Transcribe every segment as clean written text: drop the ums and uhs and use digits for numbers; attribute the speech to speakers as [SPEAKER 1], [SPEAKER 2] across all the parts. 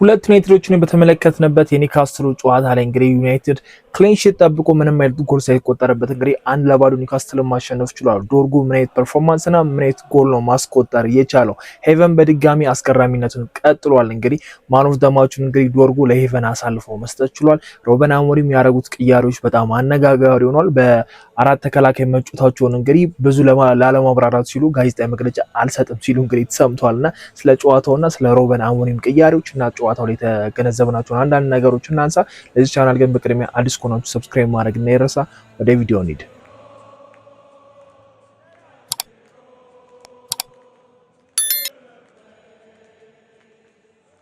[SPEAKER 1] ሁለት ዩናይትዶችን በተመለከትንበት የኒውካስትሉ ጨዋታ ላይ እንግዲህ ዩናይትድ ክሊን ሺት ጠብቆ ምንም አይነት ጎል ሳይቆጠርበት እንግዲህ 1-0 ኒውካስትልን ማሸነፍ ችሏል። ዶርጉ ምን አይነት ፐርፎርማንስ እና ምን አይነት ጎል ነው ማስቆጠር የቻለው? ሄቨን በድጋሚ አስገራሚነቱን ቀጥሏል። እንግዲህ ማን ኦፍ ዘ ማቹን እንግዲህ ዶርጉ ለሄቨን አሳልፎ መስጠት ችሏል። ሩበን አሞሪም ያደረጉት ቅያሬዎች በጣም አነጋጋሪ ሆኗል። በአራት ተከላካይ መጫወታቸውን እንግዲህ ብዙ ላለማብራራት ሲሉ ጋዜጣዊ መግለጫ አልሰጥም ሲሉ እንግዲህ ተሰምቷልና ስለ ጨዋታውና ስለ ሩበን አሞሪም ቅያሬዎች እና ጨዋታው ላይ ተገነዘብናቸው አንዳንድ ነገሮች እናንሳ። ለዚህ ቻናል ግን በቅድሚያ አዲስ ከሆናችሁ ሰብስክራይብ ማድረግ እንዳይረሳ። ወደ ቪዲዮ እንሂድ።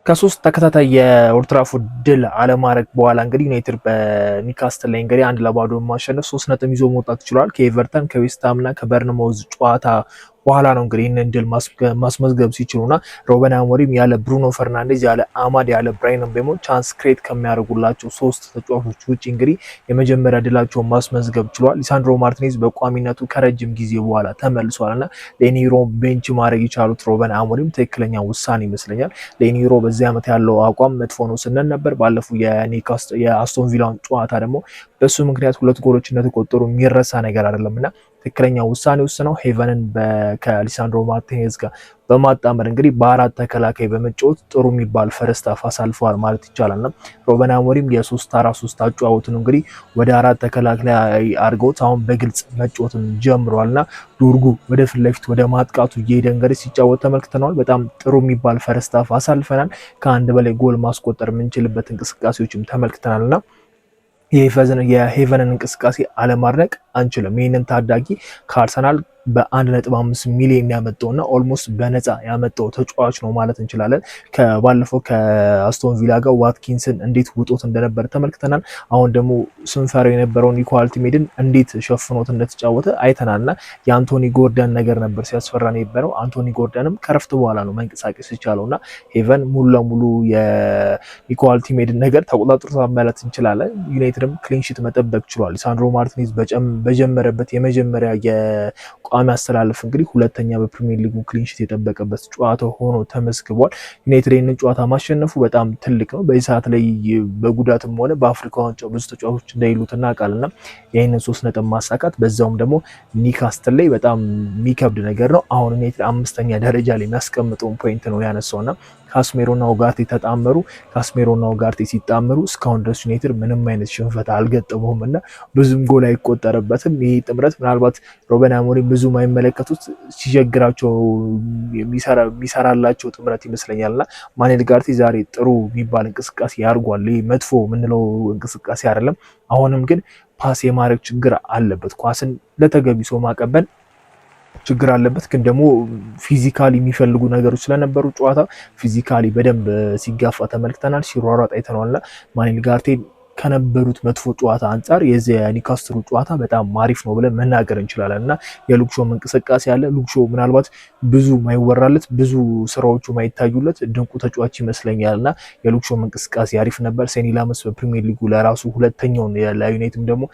[SPEAKER 1] ከሶስት ተከታታይ የኦልድ ትራፎርድ ድል አለማድረግ በኋላ እንግዲህ ዩናይትድ በኒውካስትል ላይ እንግዲህ 1-0 ማሸነፍ 3 ነጥብ ይዞ መውጣት ይችላል። ከኤቨርተን ከዌስትሃም እና ከበርንማውዝ ጨዋታ በኋላ ነው እንግዲህ ይህንን ድል ማስመዝገብ ሲችሉና ሩበን አሞሪም ያለ ብሩኖ ፈርናንዴዝ ያለ አማድ ያለ ብራያን ምቤሞ ቻንስ ክሬት ከሚያደርጉላቸው ሶስት ተጫዋቾች ውጪ እንግዲህ የመጀመሪያ ድላቸውን ማስመዝገብ ችሏል። ሊሳንድሮ ማርቲኔዝ በቋሚነቱ ከረጅም ጊዜ በኋላ ተመልሷልና ሌኒሮ ቤንች ማድረግ የቻሉት ሩበን አሞሪም ትክክለኛ ውሳኔ ይመስለኛል። ሌኒሮ በዚህ ዓመት ያለው አቋም መጥፎ ነው ስንል ነበር። ባለፈው የአስቶን ቪላን ጨዋታ ደግሞ በሱ ምክንያት ሁለት ጎሎች እንደተቆጠሩ የሚረሳ ነገር አይደለምና ትክክለኛ ውሳኔ ወስነው ሄቨንን ከሊሳንድሮ ማርቲኔዝ ጋር በማጣመር እንግዲህ በአራት ተከላካይ በመጫወት ጥሩ የሚባል ፈርስት ሃፍ አሳልፈዋል ማለት ይቻላልና ሩበን አሞሪም የ3-4-3 አጫወቱን እንግዲህ ወደ አራት ተከላካይ አድርገውት አሁን በግልጽ መጫወትን ጀምሯልና ዶርጉ ወደ ፊት ለፊት ወደ ማጥቃቱ እየሄደ እንግዲህ ሲጫወት ተመልክተናል። በጣም ጥሩ የሚባል ፈርስት ሃፍ አሳልፈናል። ከአንድ በላይ ጎል ማስቆጠር የምንችልበት እንቅስቃሴዎችም ተመልክተናልና የሄቨንን እንቅስቃሴ አለማድነቅ አንችልም። ይህንን ታዳጊ ከአርሰናል በ1.5 ሚሊዮን ያመጣውና ኦልሞስት በነፃ ያመጣው ተጫዋች ነው ማለት እንችላለን። ከባለፈው ከአስቶን ቪላ ጋር ዋትኪንስን እንዴት ውጦት እንደነበር ተመልክተናል። አሁን ደግሞ ስንፈራው የነበረውን ኒኮ አልቲሜድን እንዴት ሸፍኖት እንደተጫወተ አይተናልና የአንቶኒ ጎርደን ነገር ነበር ሲያስፈራ የነበረው። አንቶኒ ጎርደንም ከረፍት በኋላ ነው መንቀሳቀስ የቻለውና ሄቨን ሙሉ ለሙሉ የኒኮ አልቲሜድን ነገር ተቆጣጥሮታል ማለት እንችላለን። ዩናይትድም ክሊንሺት መጠበቅ ችሏል። ሊሳንድሮ ማርቲኔዝ በጀመረበት የመጀመሪያ ቋሚ አስተላለፍ እንግዲህ ሁለተኛ በፕሪሚየር ሊጉ ክሊንሺት የጠበቀበት ጨዋታ ሆኖ ተመዝግቧል። ዩናይትድ ይህንን ጨዋታ ማሸነፉ በጣም ትልቅ ነው። በዚህ ሰዓት ላይ በጉዳትም ሆነ በአፍሪካ ዋንጫ ብዙ ተጫዋቾች እንዳይሉት እናውቃልና ይህንን 3 ነጥብ ማሳካት በዛውም ደግሞ ኒውካስትል ላይ በጣም የሚከብድ ነገር ነው። አሁን ዩናይትድ 5ኛ ደረጃ ላይ የሚያስቀምጠውን ፖይንት ነው ያነሳውና ካስሜሮና ኡጋርቴ ተጣመሩ። ካስሜሮና ኡጋርቴ ሲጣመሩ እስካሁን ድረስ ዩናይትድ ምንም አይነት ሽንፈት አልገጠመውም እና ብዙም ጎል አይቆጠርበትም። ይህ ጥምረት ምናልባት ሩበን አሞሪም ብዙ የማይመለከቱት ሲቸግራቸው የሚሰራላቸው ጥምረት ይመስለኛልና ማኑኤል ኡጋርቴ ዛሬ ጥሩ የሚባል እንቅስቃሴ ያርጓል። ይህ መጥፎ የምንለው እንቅስቃሴ አይደለም። አሁንም ግን ፓስ የማድረግ ችግር አለበት። ኳስን ለተገቢ ሰው ማቀበል ችግር አለበት። ግን ደግሞ ፊዚካሊ የሚፈልጉ ነገሮች ስለነበሩ ጨዋታ ፊዚካሊ በደንብ ሲጋፋ ተመልክተናል። ሲሯሯጥ አይተናልና ማኑኤል ኡጋርቴ ከነበሩት መጥፎ ጨዋታ አንጻር የዚህ የኒውካስትሉ ጨዋታ በጣም አሪፍ ነው ብለን መናገር እንችላለን እና የሉክ ሾው እንቅስቃሴ ያለ ሉክ ሾው ምናልባት ብዙ ማይወራለት ብዙ ስራዎቹ ማይታዩለት ድንቁ ተጫዋች ይመስለኛል እና የሉክ ሾው እንቅስቃሴ አሪፍ ነበር። ሴኒ ላመስ በፕሪሚየር ሊጉ ለራሱ ሁለተኛውን ለዩናይትድ ደግሞ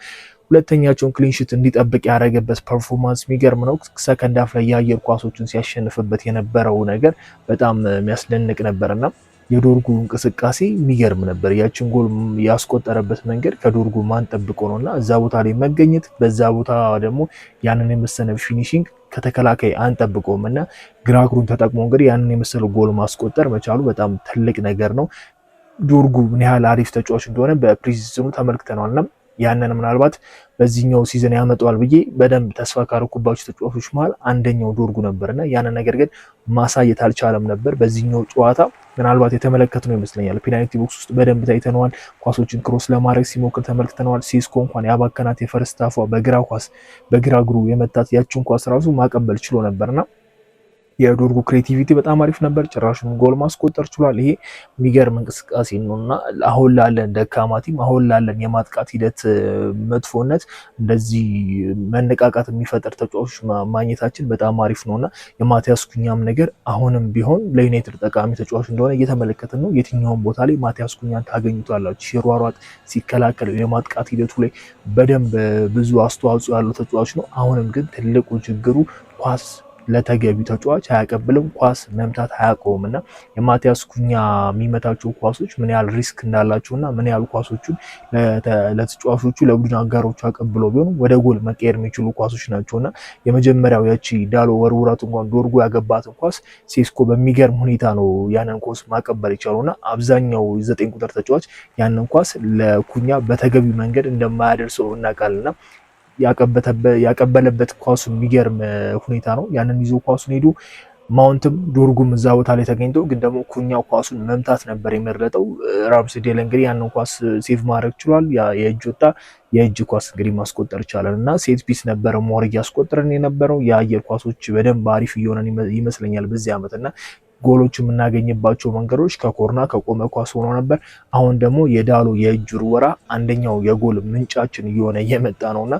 [SPEAKER 1] ሁለተኛቸውን ክሊንሺት እንዲጠብቅ ያደረገበት ፐርፎርማንስ የሚገርም ነው። ሰከንድ ሃፍ ላይ የአየር ኳሶችን ሲያሸንፍበት የነበረው ነገር በጣም የሚያስደንቅ ነበርና የዶርጉ እንቅስቃሴ የሚገርም ነበር። ያችን ጎል ያስቆጠረበት መንገድ ከዶርጉ ማን ጠብቆ ነውና እዛ ቦታ ላይ መገኘት በዛ ቦታ ደግሞ ያንን የመሰለ ፊኒሺንግ ከተከላካይ አንጠብቀውም እና ግራ እግሩን ተጠቅሞ እንግዲህ ያንን የመሰለ ጎል ማስቆጠር መቻሉ በጣም ትልቅ ነገር ነው። ዶርጉ ምን ያህል አሪፍ ተጫዋች እንደሆነ በፕሪሲዝኑ ተመልክተናልና ያንን ምናልባት በዚህኛው ሲዝን ያመጣዋል ብዬ በደንብ ተስፋ ካረኩባቸው ተጫዋቾች መሃል አንደኛው ዶርጉ ነበርና ያንን ነገር ግን ማሳየት አልቻለም ነበር። በዚህኛው ጨዋታ ምናልባት የተመለከትነው ይመስለኛል። ፔናልቲ ቦክስ ውስጥ በደንብ ታይተነዋል። ኳሶችን ክሮስ ለማድረግ ሲሞክር ተመልክተነዋል። ሲስኮ እንኳን ያባከናት የፈርስት ሃፏ በግራ እግሩ የመታት ያችን ኳስ ራሱ ማቀበል ችሎ ነበርና የዶርጉ ክሬቲቪቲ በጣም አሪፍ ነበር። ጭራሽም ጎል ማስቆጠር ችሏል። ይሄ የሚገርም እንቅስቃሴ ነውና አሁን ላለን ደካማ ቲም አሁን ላለን የማጥቃት ሂደት መጥፎነት እንደዚህ መነቃቃት የሚፈጠር ተጫዋቾች ማግኘታችን በጣም አሪፍ ነውና የማቲያስ ኩኛም ነገር አሁንም ቢሆን ለዩናይትድ ጠቃሚ ተጫዋች እንደሆነ እየተመለከትን ነው። የትኛውም ቦታ ላይ ማቲያስ ኩኛን ታገኙታላችሁ። ሲሯሯጥ፣ ሲከላከል የማጥቃት ሂደቱ ላይ በደንብ ብዙ አስተዋጽኦ ያለው ተጫዋች ነው። አሁንም ግን ትልቁ ችግሩ ኳስ ለተገቢው ተጫዋች አያቀብልም፣ ኳስ መምታት አያውቀውምና የማቲያስ ኩኛ የሚመታቸው ኳሶች ምን ያህል ሪስክ እንዳላቸውና ምን ያህል ኳሶቹን ለተጫዋቾቹ ለቡድን አጋሮቹ አቀብለው ቢሆን ወደ ጎል መቀየር የሚችሉ ኳሶች ናቸውና የመጀመሪያው ያቺ ዳሎ ወርውራት እንኳን ዶርጎ ያገባትን ኳስ ሴስኮ በሚገርም ሁኔታ ነው ያንን ኳስ ማቀበል የቻለውና አብዛኛው 9 ቁጥር ተጫዋች ያንን ኳስ ለኩኛ በተገቢው መንገድ እንደማያደርሰው እናውቃለንና ያቀበለበት ኳሱ የሚገርም ሁኔታ ነው። ያንን ይዞ ኳሱን ሄዱ ማውንትም ዶርጉም እዛ ቦታ ላይ ተገኝተው ግን ደግሞ ኩኛው ኳሱን መምታት ነበር የመረጠው። ራምስዴል እንግዲህ ያንን ኳስ ሴቭ ማድረግ ችሏል። የእጅ ወጣ የእጅ ኳስ እንግዲህ ማስቆጠር ይቻላል እና ሴት ፒስ ነበረ ሞር እያስቆጠረን የነበረው። የአየር ኳሶች በደንብ አሪፍ እየሆነን ይመስለኛል በዚህ ዓመት እና ጎሎች የምናገኝባቸው መንገዶች ከኮርና ከቆመ ኳስ ሆኖ ነበር። አሁን ደግሞ የዳሎ የእጅ ውርወራ አንደኛው የጎል ምንጫችን እየሆነ እየመጣ ነውና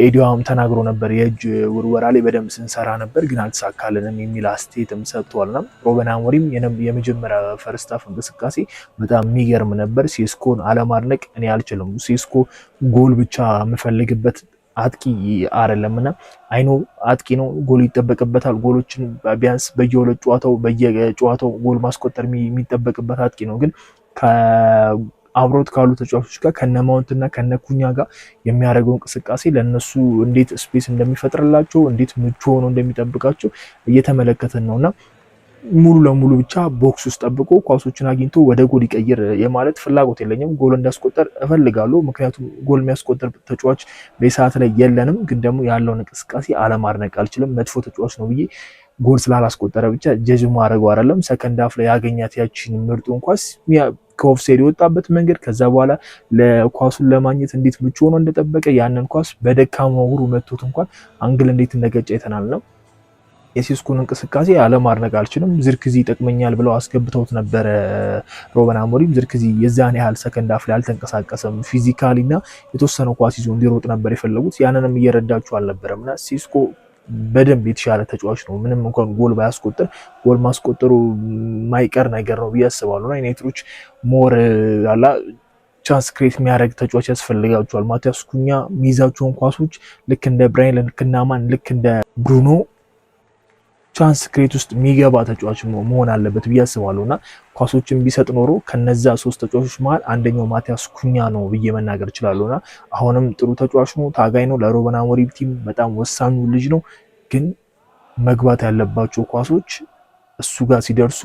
[SPEAKER 1] ኤዲዋም ተናግሮ ነበር የእጅ ውርወራ ላይ በደንብ ስንሰራ ነበር ግን አልተሳካልንም የሚል አስተያየትም ሰጥቷልና ሮበን አሞሪም የመጀመሪያ ፈርስት ሃፍ እንቅስቃሴ በጣም የሚገርም ነበር። ሴስኮን አለማድነቅ እኔ አልችልም። ሴስኮ ጎል ብቻ የምፈልግበት አጥቂ አይደለምና አይኖ አጥቂ ነው፣ ጎል ይጠበቅበታል። ጎሎችን ቢያንስ በየጨዋታው ጎል ማስቆጠር የሚጠበቅበት አጥቂ ነው። ግን አብሮት ካሉ ተጫዋቾች ጋር ከነማውንትና ከነኩኛ ጋር የሚያደርገው እንቅስቃሴ ለነሱ እንዴት ስፔስ እንደሚፈጥርላቸው እንዴት ምቹ ሆኖ እንደሚጠብቃቸው እየተመለከትን ነውና ሙሉ ለሙሉ ብቻ ቦክስ ውስጥ ጠብቆ ኳሶችን አግኝቶ ወደ ጎል ይቀይር የማለት ፍላጎት የለኝም። ጎል እንዳስቆጠር እፈልጋለሁ፣ ምክንያቱም ጎል የሚያስቆጠር ተጫዋች በሰዓት ላይ የለንም። ግን ደግሞ ያለውን እንቅስቃሴ አለማድነቅ አልችልም። መጥፎ ተጫዋች ነው ብዬ ጎል ስላላስቆጠረ ብቻ ጀጅ ማድረግ አይደለም። ሰከንድ ሃፍ ላይ ያገኛት ያቺን ምርጡን ኳስ ከኦፍሳይድ የወጣበት መንገድ ከዛ በኋላ ለኳሱን ለማግኘት እንዴት ምቹ ሆኖ እንደጠበቀ ያንን ኳስ በደካማ እግሩ መቶት እንኳን አንግል እንዴት እንደገጨ አይተናል ነው። የሴስኮን እንቅስቃሴ አለማድነቅ አልችልም። ዝርክዚ ይጠቅመኛል ብለው አስገብተውት ነበረ ሮበን አሞሪም። ዝርክዚ የዛን ያህል ሰከንድ ሃፍ ላይ አልተንቀሳቀሰም። ፊዚካሊና የተወሰነ ኳስ ይዞ እንዲሮጥ ነበር የፈለጉት። ያንንም እየረዳቸው አልነበረምና ሴስኮ በደንብ የተሻለ ተጫዋች ነው። ምንም እንኳን ጎል ባያስቆጥር ጎል ማስቆጠሩ ማይቀር ነገር ነው ብዬ አስባለሁና ዩናይትዶች ሞር አላ ቻንስ ክሬት የሚያደርግ ተጫዋች ያስፈልጋቸዋል። ማቲያስ ኩኛ የሚይዛቸውን ኳሶች ልክ እንደ ብራይን ልክናማን ልክ እንደ ብሩኖ ቻንስ ክሬት ውስጥ የሚገባ ተጫዋች መሆን አለበት ብዬ አስባለሁ እና ኳሶችን ቢሰጥ ኖሮ ከነዛ 3 ተጫዋቾች መሃል አንደኛው ማቲያስ ኩኛ ነው ብዬ መናገር እችላለሁ እና አሁንም ጥሩ ተጫዋች ነው፣ ታጋይ ነው፣ ለሮበን አሞሪም ቲም በጣም ወሳኙ ልጅ ነው። ግን መግባት ያለባቸው ኳሶች እሱ ጋር ሲደርሱ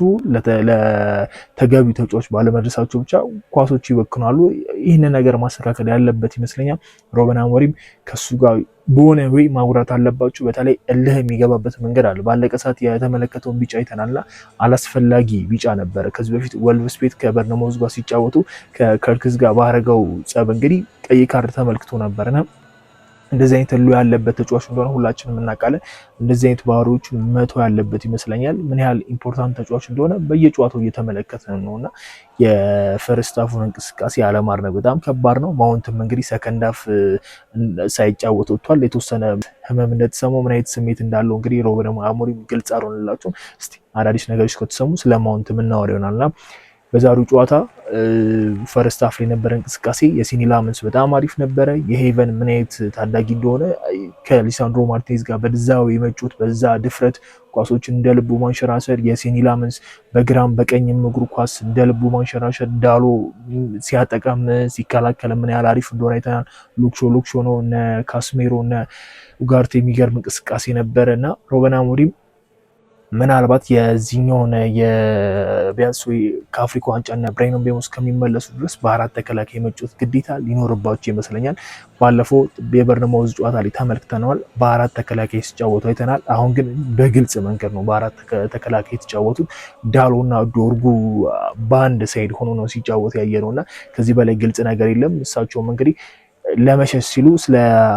[SPEAKER 1] ለተገቢው ተጫዋች ባለመድረሳቸው ብቻ ኳሶች ይበክናሉ። ይህንን ነገር ማስተካከል ያለበት ይመስለኛል። ሮበን አሞሪም ከሱ ጋር በሆነ ወይ ማውራት አለባቸው። በተለይ እልህ የሚገባበት መንገድ አለ። ባለቀ ሰዓት የተመለከተውን ቢጫ አይተናልና አላስፈላጊ ቢጫ ነበረ። ከዚህ በፊት ወልቭስ ቤት ከበርነማውዝ ጋር ሲጫወቱ ከከርክዝ ጋር ባረገው ጸብ እንግዲህ ቀይ ካርድ ተመልክቶ ነበርና እንደዚህ አይነት ሉ ያለበት ተጫዋች እንደሆነ ሁላችንም እናውቃለን። እንደዚህ አይነት ባህሪዎችን መተው ያለበት ይመስለኛል። ምን ያህል ኢምፖርታንት ተጫዋች እንደሆነ በየጨዋታው እየተመለከትን ነውና የፈርስት ሃፉን እንቅስቃሴ አለማድነቅ በጣም ከባድ ነው። ማውንትም እንግዲህ ሰከንድ ሃፍ ሳይጫወት ወጥቷል። የተወሰነ ህመም እንደተሰማው ምን አይነት ስሜት እንዳለው እንግዲህ ሮበን አሞሪም ግልጽ አልሆነላቸውም። እስቲ አዳዲስ ነገሮች ከተሰሙ ስለ ማውንት የምናወራ ይሆናልና በዛሬው ጨዋታ ፈርስት ሃፍ ላይ የነበረ እንቅስቃሴ የሲኒ ላመንስ በጣም አሪፍ ነበረ። የሄቨን ምን አይነት ታዳጊ እንደሆነ ከሊሳንድሮ ማርቲኔዝ ጋር በዛው የመጩት በዛ ድፍረት ኳሶችን እንደ ልቡ ማንሸራሸር፣ የሲኒ ላመንስ በግራም በቀኝም እግሩ ኳስ እንደ ልቡ ማንሸራሸር፣ ዳሎ ሲያጠቃም ሲከላከል ምን ያህል አሪፍ እንደሆነ አይተናል። ሉክሾ ነው እነ ካስሜሮ እነ ኡጋርቴ የሚገርም እንቅስቃሴ ነበረ እና ሮበን አሞሪም ምናልባት የዚህኛውን የቢያንስ ከአፍሪካ ዋንጫና ብራይን ቤሞ እስከሚመለሱ ድረስ በአራት ተከላካይ መጫወት ግዴታ ሊኖርባቸው ይመስለኛል። ባለፈው የበርነማውዝ ጨዋታ ላይ ተመልክተነዋል። በአራት ተከላካይ ሲጫወቱ አይተናል። አሁን ግን በግልጽ መንገድ ነው በአራት ተከላካይ የተጫወቱት። ዳሎና ዶርጉ በአንድ ሳይድ ሆኖ ነው ሲጫወቱ ያየነውና ከዚህ በላይ ግልጽ ነገር የለም። እሳቸውም እንግዲህ ለመሸሽ ሲሉ ስለ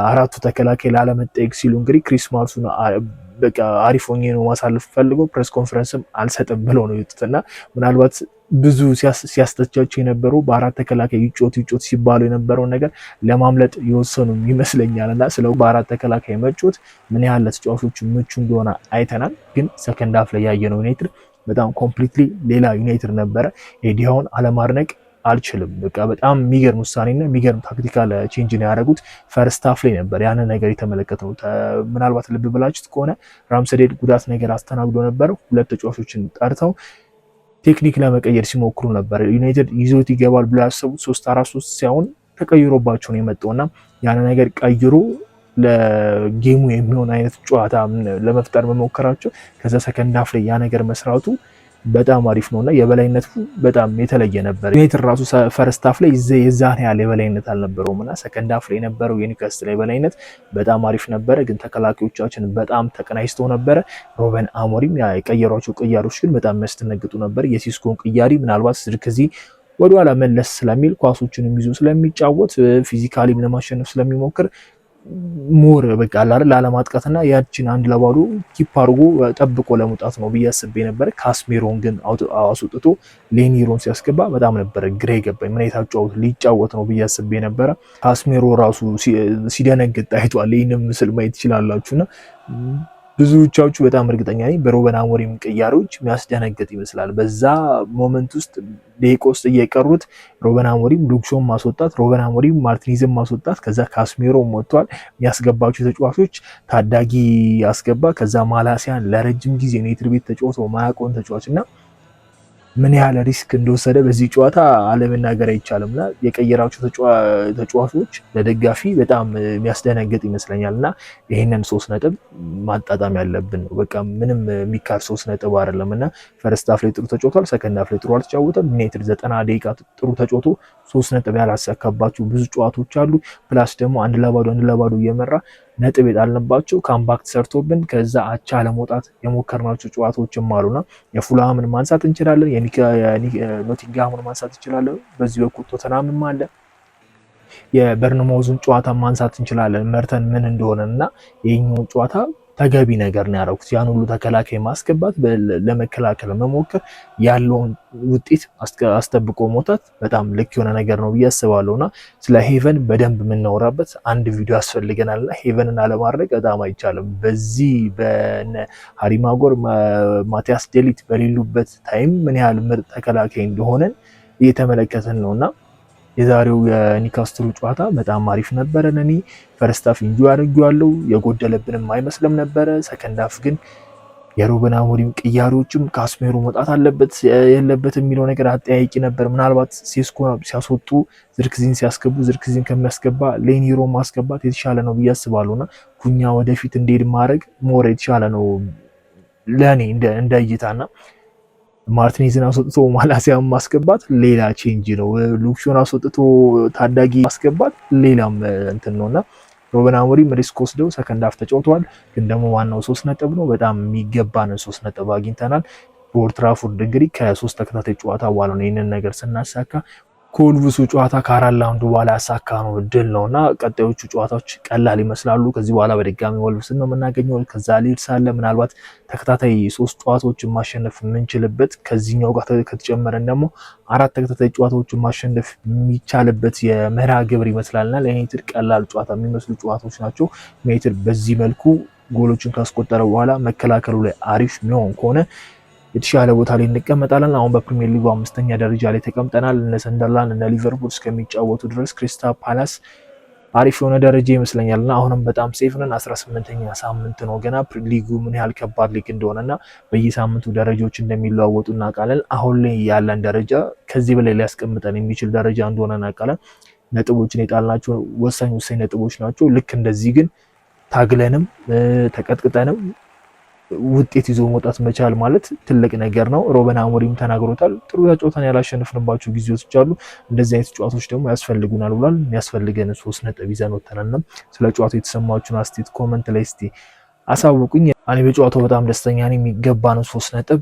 [SPEAKER 1] አራቱ ተከላካይ ላለመጠየቅ ሲሉ እንግዲህ ክሪስማሱን በቃ አሪፍ ሆኜ ነው ማሳለፍ ፈልገው ፕሬስ ኮንፈረንስም አልሰጥም ብለው ነው የወጡትና ምናልባት ብዙ ሲያስተቻቸው የነበሩ በአራት ተከላካይ ይጮት ሲባሉ የነበረውን ነገር ለማምለጥ የወሰኑ ይመስለኛልና ስለ በአራት ተከላካይ መጮት ምን ያህል ለተጫዋቾቹ ምቹ እንደሆነ አይተናል። ግን ሰከንድ ሃፍ ላይ ያየነው ዩናይትድ በጣም ኮምፕሊትሊ ሌላ ዩናይትድ ነበረ። ኤዲያውን አለማድነቅ አልችልም። በቃ በጣም የሚገርም ውሳኔና የሚገርም ታክቲካል ቼንጅ ነው ያደረጉት። ፈርስት ሃፍ ላይ ነበር ያን ነገር የተመለከተው። ምናልባት ልብ ብላችሁት ከሆነ ራምስዴል ጉዳት ነገር አስተናግዶ ነበር። ሁለት ተጫዋቾችን ጠርተው ቴክኒክ ለመቀየር ሲሞክሩ ነበር። ዩናይትድ ይዞት ይገባል ብሎ ያሰቡት 3-4-3 ሲሆን ተቀይሮባቸው ነው የመጣውና ያን ነገር ቀይሮ ለጌሙ የሚሆን አይነት ጨዋታ ለመፍጠር መሞከራቸው ከዛ ሰከንድ ሃፍ ላይ ያ ነገር መስራቱ በጣም አሪፍ ነውና የበላይነቱ በጣም የተለየ ነበር። ዩናይትድ ራሱ ፈርስት ሃፍ ላይ የዛን ያህል የበላይነት አልነበረውምና ሰከንድ ሃፍ ላይ የነበረው የኒውካስትል የበላይነት በጣም አሪፍ ነበረ። ግን ተከላካዮቻችን በጣም ተቀናጅተው ነበረ። ሩበን አሞሪም የቀየሯቸው ቅያሮች ግን በጣም የሚያስደነግጡ ነበር። የሲስኮን ቅያሪ ምናልባት ዝርክዚ ወደኋላ መለስ ስለሚል ኳሶችንም ይዞ ስለሚጫወት ፊዚካሊም ለማሸነፍ ስለሚሞክር ሞር በቃ ላለማጥቃትና ያችን አንድ ለባዶ ኪፕ አድርጎ ጠብቆ ለመውጣት ነው ብዬ አስቤ ነበር። ካስሜሮን ግን አስወጥቶ ሌኒሮን ሲያስገባ በጣም ነበረ ግራ የገባኝ። ምን አይነት አጫወት ሊጫወት ነው ብዬ አስቤ ነበረ። ካስሜሮ ራሱ ሲደነግጥ ታይቷል። ይህንም ምስል ማየት ትችላላችሁና ብዙዎቻችሁ በጣም እርግጠኛ ነኝ በሩበን አሞሪም ቅያሬዎች የሚያስደነግጥ ይመስላል። በዛ ሞመንት ውስጥ ደቂቃ ውስጥ እየቀሩት ሩበን አሞሪም ሉክሾን ማስወጣት፣ ሩበን አሞሪም ማርቲኒዝን ማስወጣት፣ ከዛ ካስሜሮ ወጥቷል። የሚያስገባቸው ተጫዋቾች ታዳጊ ያስገባ፣ ከዛ ማላሲያን ለረጅም ጊዜ ዩናይትድ ቤት ተጫውቶ ማያውቀውን ተጫዋች እና ምን ያህል ሪስክ እንደወሰደ በዚህ ጨዋታ አለመናገር አይቻልምና የቀየራቸው ተጫዋቾች ለደጋፊ በጣም የሚያስደነግጥ ይመስለኛልና ይሄንን 3 ነጥብ ማጣጣም ያለብን ነው። በቃ ምንም የሚካድ 3 ነጥብ አይደለምና ፈርስት ሃፍ ላይ ጥሩ ተጫውቷል፣ ሰከንድ ሃፍ ላይ ጥሩ አልተጫወተም። ዩናይትድ 90 ደቂቃ ጥሩ ተጫውቶ 3 ነጥብ ያላሳካባቸው ብዙ ጨዋታዎች አሉ። ፕላስ ደግሞ አንድ ለባዶ እየመራ ነጥብ የጣልንባቸው ካምባክ ተሰርቶብን ከዛ አቻ ለመውጣት የሞከርናቸው ጨዋታዎችም አሉና የፉልሃምን ማንሳት እንችላለን፣ የኖቲንግሃምን ማንሳት እንችላለን። በዚህ በኩል ቶተናምም አለ። የበርንማውዝን ጨዋታ ማንሳት እንችላለን መርተን ምን እንደሆነና ይሄኛው ጨዋታ ተገቢ ነገር ነው ያደረኩት። ያን ሁሉ ተከላካይ ማስገባት ለመከላከል መሞከር ያለውን ውጤት አስጠብቆ መውጣት በጣም ልክ የሆነ ነገር ነው ብዬ አስባለሁና ስለ ሄቨን በደንብ የምናወራበት አንድ ቪዲዮ ያስፈልገናልና ሄቨንን አለማድረግ በጣም አይቻልም። በዚህ በነ ሃሪ ማጎር ማቲያስ ዴሊት በሌሉበት ታይም ምን ያህል ምርጥ ተከላካይ እንደሆነን እየተመለከትን ነውና የዛሬው የኒውካስትሉ ጨዋታ በጣም አሪፍ ነበረ። እኔ ፈርስት ሃፍ ኢንጆይ አድርጌዋለሁ። የጎደለብንም አይመስልም ነበረ። ሰከንድ ሃፍ ግን የሩበን አሞሪም ቅያሬዎችም ካስሜሮ መውጣት አለበት የለበትም የሚለው ነገር አጠያቂ ነበር። ምናልባት ሴስኮ ሲያስወጡ ዝርክዚን ሲያስገቡ ዝርክዚን ከሚያስገባ ሌኒሮ ማስገባት የተሻለ ነው ብዬ አስባለሁና ኩኛ ወደፊት እንዲሄድ ማድረግ ሞር የተሻለ ነው ለእኔ እንደ እይታና ማርቲኔዝን አስወጥቶ ማላሲያን ማስገባት ሌላ ቼንጅ ነው። ሉክሾን አስወጥቶ ታዳጊ ማስገባት ሌላም እንትን ነውና ሩበን አሞሪም ሪስክ ወስደው ሰከንድ ሃፍ ተጫውተዋል። ግን ደግሞ ዋናው 3 ነጥብ ነው። በጣም የሚገባን 3 ነጥብ አግኝተናል። በኦልድ ትራፎርድ እንግዲህ ከ3 ተከታታይ ጨዋታ በኋላ ነው ይህንን ነገር ስናሳካ ከወልቭሱ ጨዋታ ከ4 ላውንድ በኋላ ያሳካ ነው ድል ነውና ቀጣዮቹ ጨዋታዎች ቀላል ይመስላሉ። ከዚህ በኋላ በድጋሚ ወልቭስን ነው የምናገኘው። ከዛ ሊድስ አለ። ምናልባት ተከታታይ 3 ጨዋታዎችን ማሸነፍ የምንችልበት ከዚህኛው ጋር ከተጨመረን ደግሞ 4 ተከታታይ ጨዋታዎችን ማሸነፍ የሚቻልበት የመርሃ ግብር ይመስላልና ለዩናይትድ ቀላል ጨዋታ የሚመስሉ ጨዋታዎች ናቸው። ዩናይትድ በዚህ መልኩ ጎሎችን ካስቆጠረ በኋላ መከላከሉ ላይ አሪፍ የሚሆን ከሆነ የተሻለ ቦታ ላይ እንቀመጣለን። አሁን በፕሪሚየር ሊጉ 5ኛ ደረጃ ላይ ተቀምጠናል። እነ ሰንደርላንድ እነ ሊቨርፑል እስከሚጫወቱ ድረስ ክሪስታል ፓላስ አሪፍ የሆነ ደረጃ ይመስለኛልና አሁንም በጣም ሴፍ ነን። 18ኛ ሳምንት ነው ገና። ሊጉ ምን ያህል ከባድ ሊግ እንደሆነና በየሳምንቱ ደረጃዎች እንደሚለዋወጡ እናውቃለን። አሁን ላይ ያለን ደረጃ ከዚህ በላይ ሊያስቀምጠን የሚችል ደረጃ እንደሆነ እናውቃለን። ነጥቦችን የጣልናቸው ወሳኝ ነጥቦች ናቸው። ልክ እንደዚህ ግን ታግለንም ተቀጥቅጠንም ውጤት ይዞ መውጣት መቻል ማለት ትልቅ ነገር ነው። ሩበን አሞሪም ተናግሮታል። ጥሩ ተጫውተን ያላሸነፍንባቸው ጊዜዎች አሉ። እንደዚህ አይነት ጨዋታዎች ደግሞ ያስፈልጉናል ብሏል። የሚያስፈልገን 3 ነጥብ ይዘን ወጥተናል። ስለ ጨዋታው የተሰማችሁን አስተያየት ኮመንት ላይ እስቲ አሳውቁኝ። እኔ በጨዋታው በጣም ደስተኛ ነኝ። የሚገባ ነው 3 ነጥብ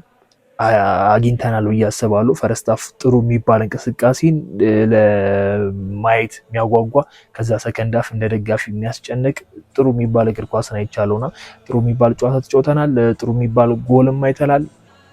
[SPEAKER 1] አግኝተናል ብዬ አስባለሁ። ፈርስት ሃፍ ጥሩ የሚባል እንቅስቃሴን ለማየት የሚያጓጓ ከዛ ሰከንድ ሃፍ እንደ ደጋፊ የሚያስጨንቅ ጥሩ የሚባል እግር ኳስን አይቻለውና ጥሩ የሚባል ጨዋታ ተጫውተናል። ጥሩ የሚባል ጎልም አይተናል።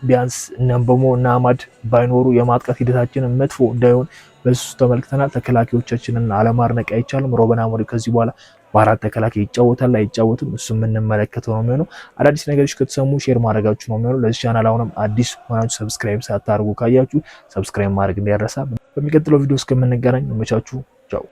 [SPEAKER 1] ቢያንስ እነምበሞ እና አማድ ባይኖሩ የማጥቃት ሂደታችንን መጥፎ እንዳይሆን በሱ ተመልክተናል። ተከላካዮቻችንን አለማድነቅ አይቻልም። ሩበን አሞሪም ከዚህ በኋላ በአራት ተከላካይ ይጫወታል አይጫወትም እሱ የምንመለከተው ነው የሚሆነው። አዳዲስ ነገሮች ከተሰሙ ሼር ማድረጋችሁ ነው የሚሆነው። ለዚህ ቻናል አሁንም አዲስ ሆናችሁ ሰብስክራይብ ሳታደርጉ ካያችሁ ሰብስክራይብ ማድረግ እንዳይረሳ። በሚቀጥለው ቪዲዮ እስከምንገናኝ መቻችሁ ቻው።